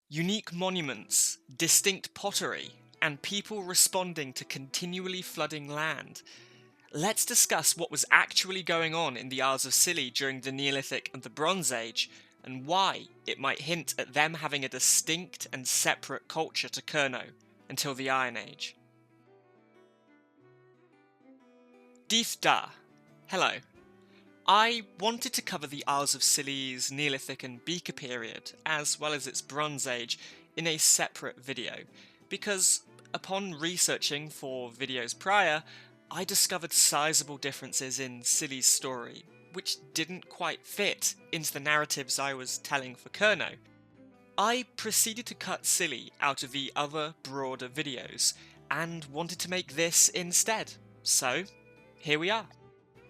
Unique monuments, distinct pottery, and people responding to continually flooding land. Let's discuss what was actually going on in the Isles of Scilly during the Neolithic and the Bronze Age, and why it might hint at them having a distinct and separate culture to Kurnow until the Iron Age. Deeth Da. Hello. I wanted to cover the Isles of Scilly's Neolithic and Beaker period, as well as its Bronze Age, in a separate video, because upon researching for videos prior, I discovered sizable differences in Scilly's story, which didn't quite fit into the narratives I was telling for Kurnow. I proceeded to cut Scilly out of the other broader videos, and wanted to make this instead. So, here we are.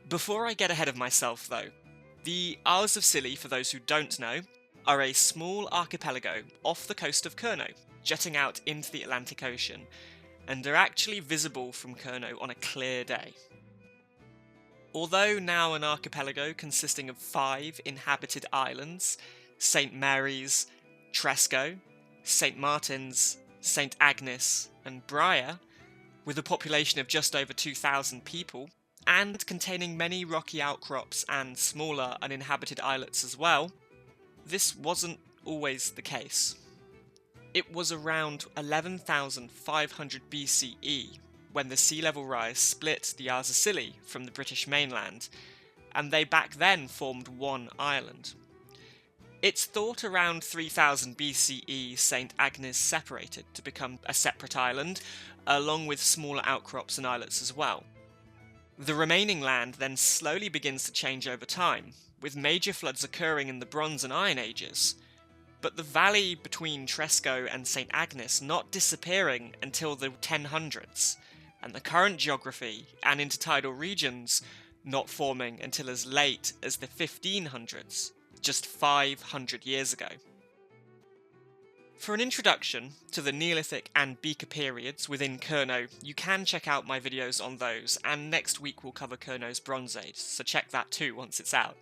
Before I get ahead of myself though, the Isles of Scilly, for those who don't know, are a small archipelago off the coast of Kurnow, jutting out into the Atlantic Ocean, and are actually visible from Kurnow on a clear day. Although now an archipelago consisting of 5 inhabited islands, St. Mary's, Tresco, St. Martin's, St. Agnes, and Bryher, with a population of just over 2,000 people, and containing many rocky outcrops and smaller uninhabited islets as well, this wasn't always the case. It was around 11,500 BCE when the sea level rise split the Isles of Scilly from the British mainland, and they back then formed one island. It's thought around 3000 BCE St. Agnes separated to become a separate island, along with smaller outcrops and islets as well. The remaining land then slowly begins to change over time, with major floods occurring in the Bronze and Iron Ages, but the valley between Tresco and St. Agnes not disappearing until the 1000s, and the current geography and intertidal regions not forming until as late as the 1500s, just 500 years ago. For an introduction to the Neolithic and Beaker periods within Kurnow, you can check out my videos on those, and next week we'll cover Kurnow's Bronze Age, so check that too once it's out.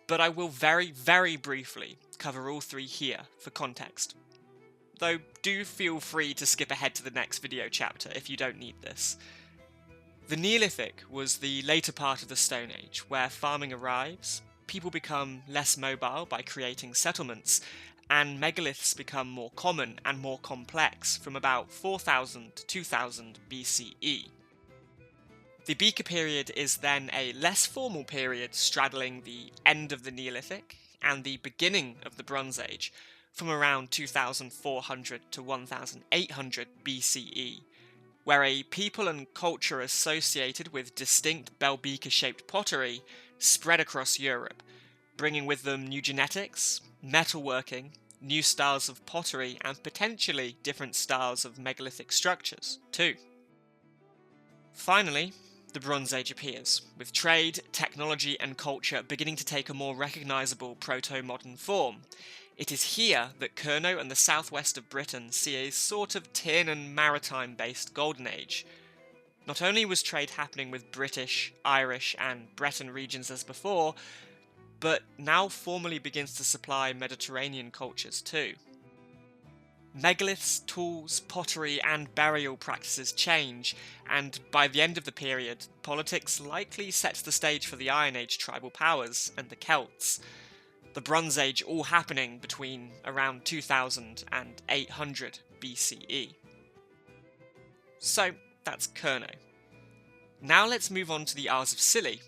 But I will very, very briefly cover all 3 here for context. Though do feel free to skip ahead to the next video chapter if you don't need this. The Neolithic was the later part of the Stone Age, where farming arrives, people become less mobile by creating settlements, and megaliths become more common and more complex from about 4000 to 2000 BCE. The Beaker period is then a less formal period straddling the end of the Neolithic and the beginning of the Bronze Age, from around 2400 to 1800 BCE, where a people and culture associated with distinct bell beaker shaped pottery spread across Europe, bringing with them new genetics, metalworking, new styles of pottery, and potentially different styles of megalithic structures, too. Finally, the Bronze Age appears, with trade, technology, and culture beginning to take a more recognisable proto-modern form. It is here that Kurnow and the southwest of Britain see a sort of tin and maritime-based golden age. Not only was trade happening with British, Irish, and Breton regions as before, but now formally begins to supply Mediterranean cultures too. Megaliths, tools, pottery, and burial practices change, and by the end of the period, politics likely sets the stage for the Iron Age tribal powers and the Celts. The Bronze Age all happening between around 2000 and 800 BCE. So, that's Kurnow. Now let's move on to the Isles of Scilly.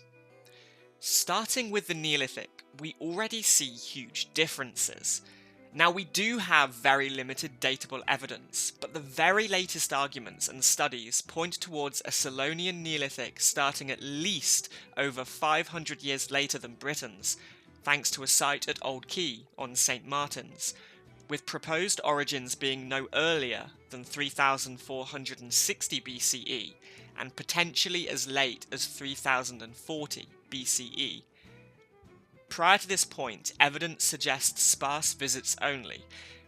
Starting with the Neolithic, we already see huge differences. Now we do have very limited datable evidence, but the very latest arguments and studies point towards a Cylonian Neolithic starting at least over 500 years later than Britain's, thanks to a site at Old Quay on St. Martin's, with proposed origins being no earlier than 3460 BCE, and potentially as late as 3040 BCE. Prior to this point, evidence suggests sparse visits only,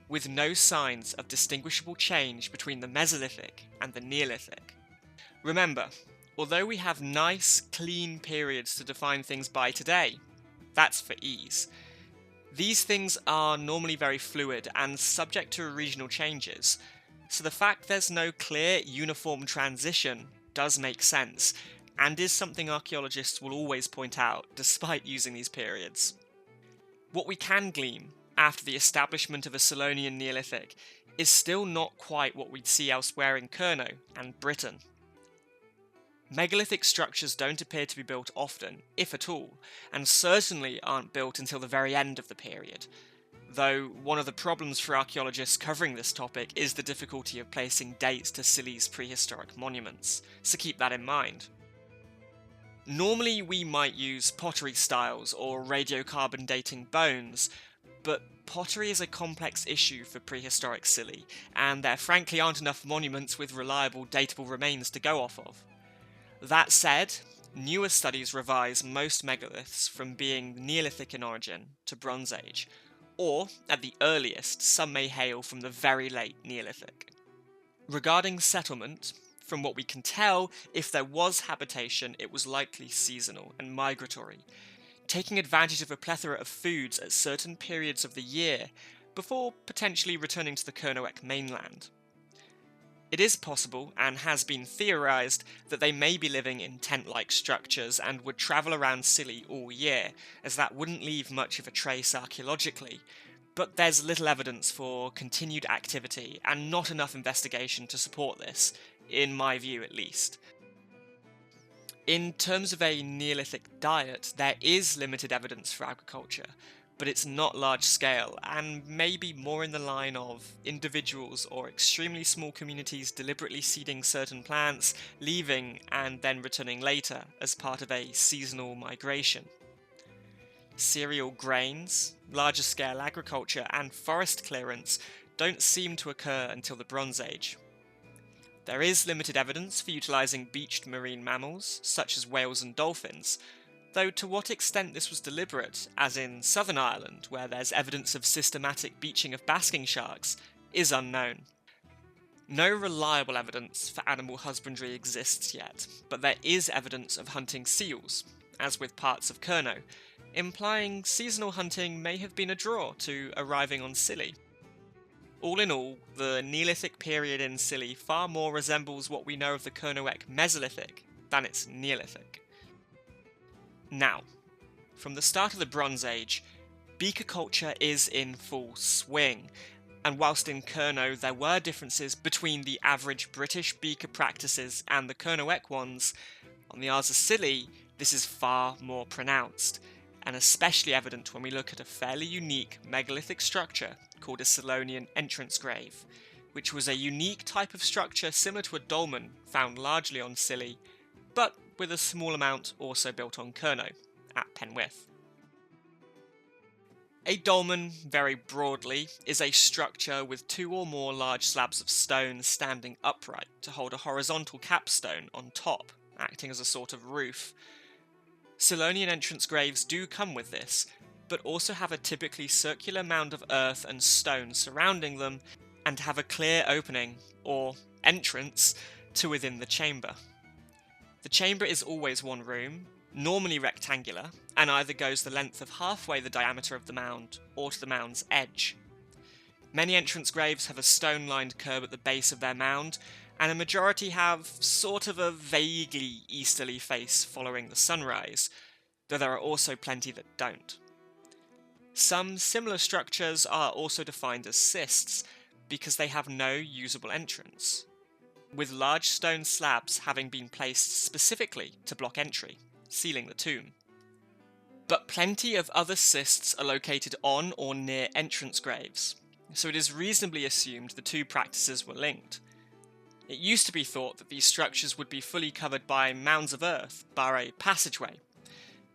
with no signs of distinguishable change between the Mesolithic and the Neolithic. Remember, although we have nice, clean periods to define things by today, that's for ease. These things are normally very fluid and subject to regional changes, so the fact there's no clear, uniform transition does make sense, and is something archaeologists will always point out, despite using these periods. What we can glean after the establishment of a Selonian Neolithic is still not quite what we'd see elsewhere in Kurno and Britain. Megalithic structures don't appear to be built often, if at all, and certainly aren't built until the very end of the period, though one of the problems for archaeologists covering this topic is the difficulty of placing dates to Scilly's prehistoric monuments, so keep that in mind. Normally we might use pottery styles or radiocarbon dating bones, but pottery is a complex issue for prehistoric Scilly, and there frankly aren't enough monuments with reliable datable remains to go off of. That said, newer studies revise most megaliths from being Neolithic in origin to Bronze Age, or, at the earliest, some may hail from the very late Neolithic. Regarding settlement, from what we can tell, if there was habitation, it was likely seasonal and migratory, taking advantage of a plethora of foods at certain periods of the year, before potentially returning to the Kernoek mainland. It is possible, and has been theorised, that they may be living in tent-like structures and would travel around Scilly all year, as that wouldn't leave much of a trace archaeologically, but there's little evidence for continued activity, and not enough investigation to support this, in my view at least. In terms of a Neolithic diet, there is limited evidence for agriculture, but it's not large scale, and maybe more in the line of individuals or extremely small communities deliberately seeding certain plants, leaving, and then returning later as part of a seasonal migration. Cereal grains, larger scale agriculture, and forest clearance don't seem to occur until the Bronze Age. There is limited evidence for utilising beached marine mammals, such as whales and dolphins, though to what extent this was deliberate, as in Southern Ireland, where there's evidence of systematic beaching of basking sharks, is unknown. No reliable evidence for animal husbandry exists yet, but there is evidence of hunting seals, as with parts of Kurno, implying seasonal hunting may have been a draw to arriving on Scilly. All in all, the Neolithic period in Scilly far more resembles what we know of the Kernoek Mesolithic than its Neolithic. Now, from the start of the Bronze Age, beaker culture is in full swing, and whilst in Kurno there were differences between the average British beaker practices and the Kernoek ones, on the Isles of Scilly this is far more pronounced, and especially evident when we look at a fairly unique megalithic structure called a Selonian entrance grave, which was a unique type of structure similar to a dolmen found largely on Scilly, but with a small amount also built on Kurno, at Penwith. A dolmen, very broadly, is a structure with two or more large slabs of stone standing upright to hold a horizontal capstone on top, acting as a sort of roof. Selonian entrance graves do come with this, but also have a typically circular mound of earth and stone surrounding them, and have a clear opening, or entrance, to within the chamber. The chamber is always one room, normally rectangular, and either goes the length of halfway the diameter of the mound, or to the mound's edge. Many entrance graves have a stone-lined curb at the base of their mound, and a majority have sort of a vaguely easterly face following the sunrise, though there are also plenty that don't. Some similar structures are also defined as cists, because they have no usable entrance, with large stone slabs having been placed specifically to block entry, sealing the tomb. But plenty of other cists are located on or near entrance graves, so it is reasonably assumed the two practices were linked. It used to be thought that these structures would be fully covered by mounds of earth, bar a passageway,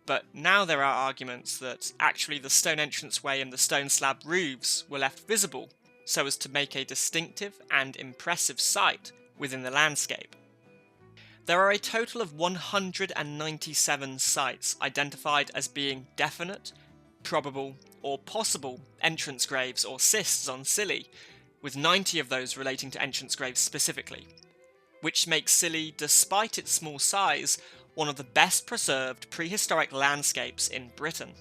but now there are arguments that actually the stone entranceway and the stone slab roofs were left visible, so as to make a distinctive and impressive sight within the landscape. There are a total of 197 sites identified as being definite, probable, or possible entrance graves or cists on Scilly, with 90 of those relating to entrance graves specifically, which makes Scilly, despite its small size, one of the best preserved prehistoric landscapes in Britain.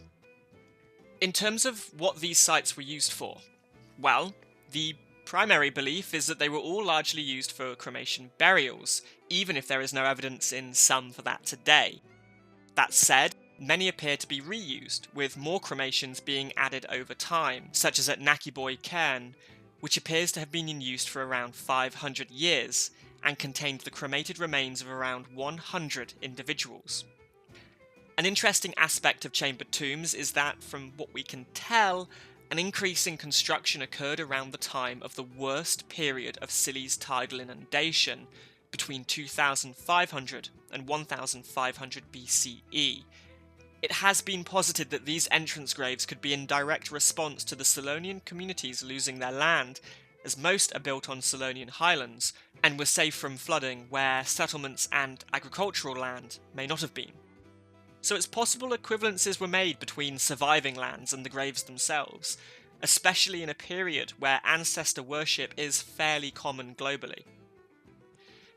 In terms of what these sites were used for, well, the primary belief is that they were all largely used for cremation burials, even if there is no evidence in some for that today. That said, many appear to be reused, with more cremations being added over time, such as at Nakiboy Cairn, which appears to have been in use for around 500 years, and contained the cremated remains of around 100 individuals. An interesting aspect of chambered tombs is that, from what we can tell, an increase in construction occurred around the time of the worst period of Scilly's tidal inundation, between 2500 and 1500 BCE. It has been posited that these entrance graves could be in direct response to the Selonian communities losing their land, as most are built on Selonian highlands, and were safe from flooding where settlements and agricultural land may not have been. So it's possible equivalences were made between surviving lands and the graves themselves, especially in a period where ancestor worship is fairly common globally.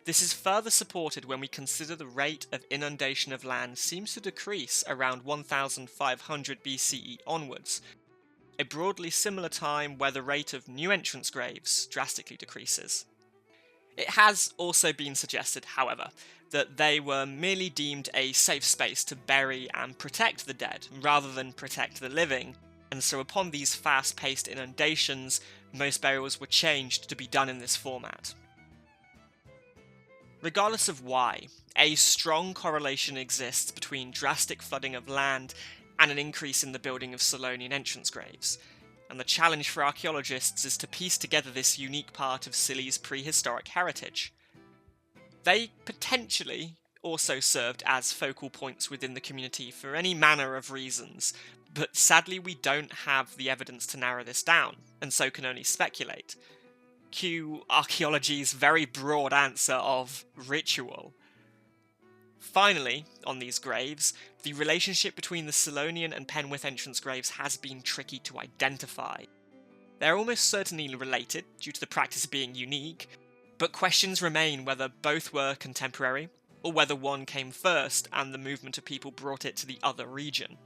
This is further supported when we consider the rate of inundation of land seems to decrease around 1500 BCE onwards, a broadly similar time where the rate of new entrance graves drastically decreases. It has also been suggested, however, that they were merely deemed a safe space to bury and protect the dead, rather than protect the living, and so upon these fast-paced inundations, most burials were changed to be done in this format. Regardless of why, a strong correlation exists between drastic flooding of land and an increase in the building of Selonian entrance graves, and the challenge for archaeologists is to piece together this unique part of Scilly's prehistoric heritage. They potentially also served as focal points within the community for any manner of reasons, but sadly we don't have the evidence to narrow this down, and so can only speculate. Cue archaeology's very broad answer of ritual. Finally, on these graves, the relationship between the Selonian and Penwith entrance graves has been tricky to identify. They're almost certainly related, due to the practice being unique, but questions remain whether both were contemporary, or whether one came first and the movement of people brought it to the other region.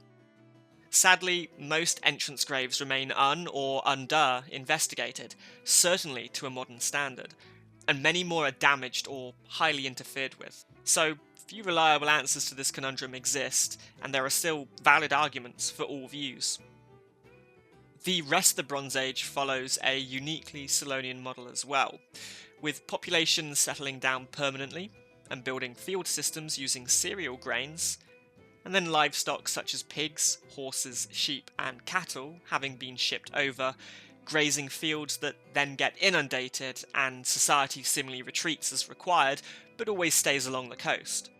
Sadly, most entrance graves remain or under-investigated, certainly to a modern standard, and many more are damaged or highly interfered with. So, few reliable answers to this conundrum exist, and there are still valid arguments for all views. The rest of the Bronze Age follows a uniquely Selonian model as well, with populations settling down permanently and building field systems using cereal grains, and then livestock such as pigs, horses, sheep and cattle having been shipped over, grazing fields that then get inundated and society similarly retreats as required, but always stays along the coast.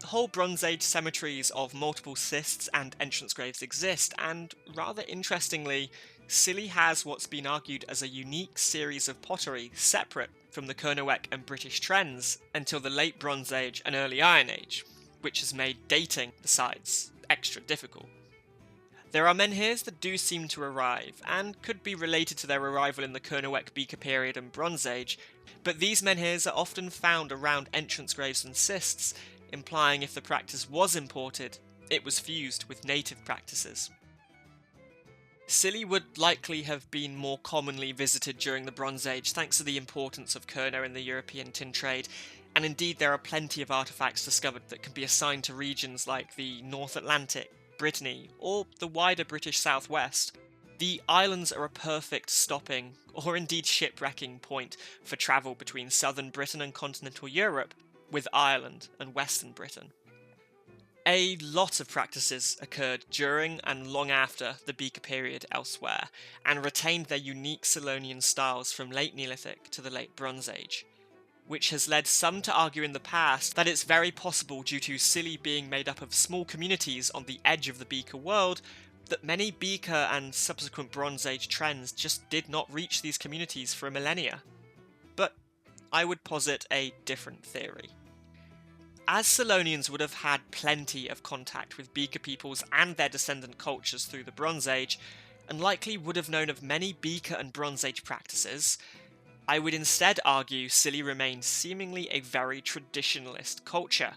Whole Bronze Age cemeteries of multiple cists and entrance graves exist, and rather interestingly, Scilly has what's been argued as a unique series of pottery separate from the Kernowick and British trends until the late Bronze Age and early Iron Age, which has made dating the sites extra difficult. There are menhirs that do seem to arrive, and could be related to their arrival in the Kernowick Beaker period and Bronze Age, but these menhirs are often found around entrance graves and cists, implying if the practice was imported, it was fused with native practices. Scilly would likely have been more commonly visited during the Bronze Age thanks to the importance of Kerno in the European tin trade, and indeed there are plenty of artefacts discovered that can be assigned to regions like the North Atlantic, Brittany, or the wider British southwest. The islands are a perfect stopping, or indeed shipwrecking point for travel between southern Britain and continental Europe, with Ireland and western Britain. A lot of practices occurred during and long after the Beaker period elsewhere, and retained their unique Selonian styles from late Neolithic to the late Bronze Age, which has led some to argue in the past that it's very possible, due to Scilly being made up of small communities on the edge of the Beaker world, that many Beaker and subsequent Bronze Age trends just did not reach these communities for millennia. But I would posit a different theory. As Selonians would have had plenty of contact with Beaker peoples and their descendant cultures through the Bronze Age, and likely would have known of many Beaker and Bronze Age practices, I would instead argue Scilly remained seemingly a very traditionalist culture,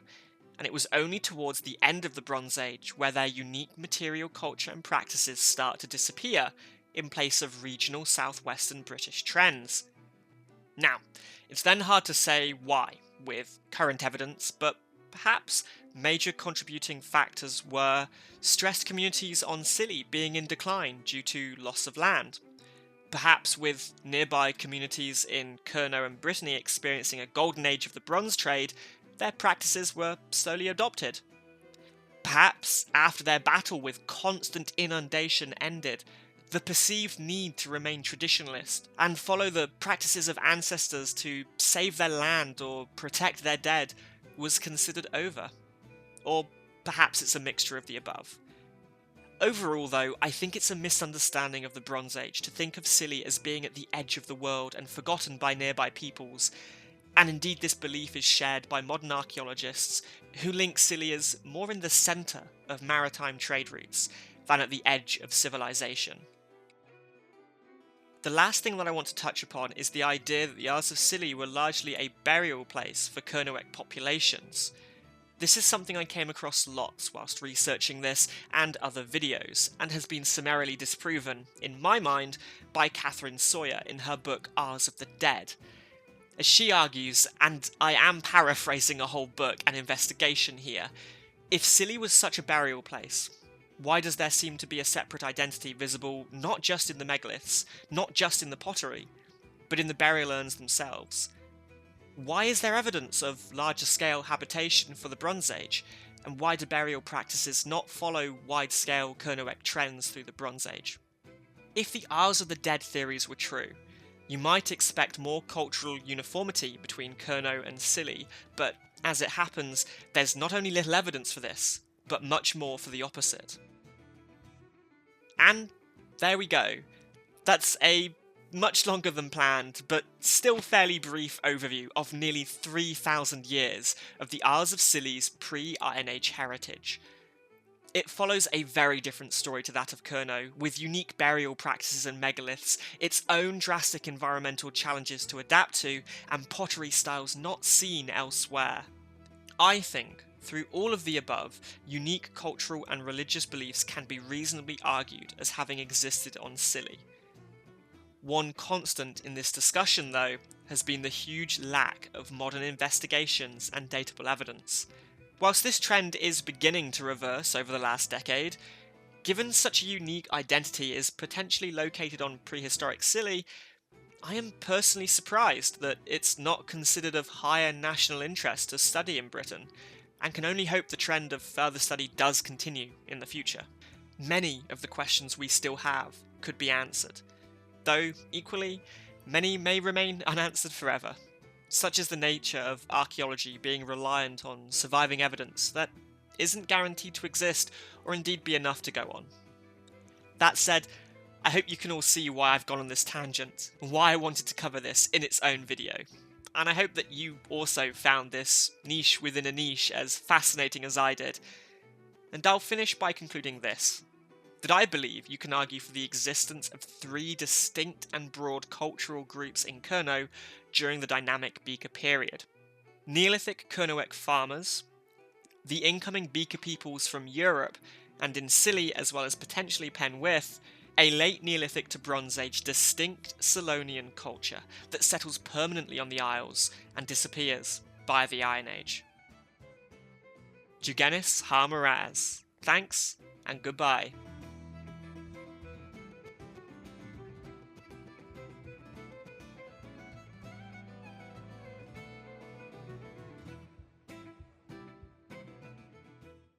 and it was only towards the end of the Bronze Age where their unique material culture and practices start to disappear in place of regional southwestern British trends. Now, it's then hard to say why, with current evidence, but perhaps major contributing factors were stressed communities on Scilly being in decline due to loss of land. Perhaps with nearby communities in Cerno and Brittany experiencing a golden age of the bronze trade, their practices were slowly adopted. Perhaps after their battle with constant inundation ended, the perceived need to remain traditionalist and follow the practices of ancestors to save their land or protect their dead was considered over. Or perhaps it's a mixture of the above. Overall, though, I think it's a misunderstanding of the Bronze Age to think of Scilly as being at the edge of the world and forgotten by nearby peoples, and indeed this belief is shared by modern archaeologists who link Scilly as more in the centre of maritime trade routes than at the edge of civilization. The last thing that I want to touch upon is the idea that the Isles of Scilly were largely a burial place for Cernoec populations. This is something I came across lots whilst researching this and other videos, and has been summarily disproven, in my mind, by Catherine Sawyer in her book Isles of the Dead. As she argues, and I am paraphrasing a whole book and investigation here, if Scilly was such a burial place, why does there seem to be a separate identity visible not just in the megaliths, not just in the pottery, but in the burial urns themselves? Why is there evidence of larger scale habitation for the Bronze Age, and why do burial practices not follow wide-scale Cernoec trends through the Bronze Age? If the Isles of the Dead theories were true, you might expect more cultural uniformity between Cerno and Scilly, but as it happens, there's not only little evidence for this, but much more for the opposite. And there we go. That's a much longer than planned, but still fairly brief overview of nearly 3,000 years of the Isles of Scilly's pre-Iron Age heritage. It follows a very different story to that of Cerno, with unique burial practices and megaliths, its own drastic environmental challenges to adapt to, and pottery styles not seen elsewhere. I think, through all of the above, unique cultural and religious beliefs can be reasonably argued as having existed on Scilly. One constant in this discussion, though, has been the huge lack of modern investigations and datable evidence. Whilst this trend is beginning to reverse over the last decade, given such a unique identity is potentially located on prehistoric Scilly, I am personally surprised that it's not considered of higher national interest to study in Britain, and can only hope the trend of further study does continue in the future. Many of the questions we still have could be answered, though, equally, many may remain unanswered forever. Such is the nature of archaeology being reliant on surviving evidence that isn't guaranteed to exist or indeed be enough to go on. That said, I hope you can all see why I've gone on this tangent, and why I wanted to cover this in its own video. And I hope that you also found this niche within a niche as fascinating as I did. And I'll finish by concluding this: that I believe you can argue for the existence of three distinct and broad cultural groups in Cerno during the dynamic Beaker period. Neolithic Cernoec farmers, the incoming Beaker peoples from Europe, and in Scilly as well as potentially Penwith, a late Neolithic to Bronze Age distinct Selonian culture that settles permanently on the Isles and disappears by the Iron Age. Jugenis ha Miraz. Thanks and goodbye.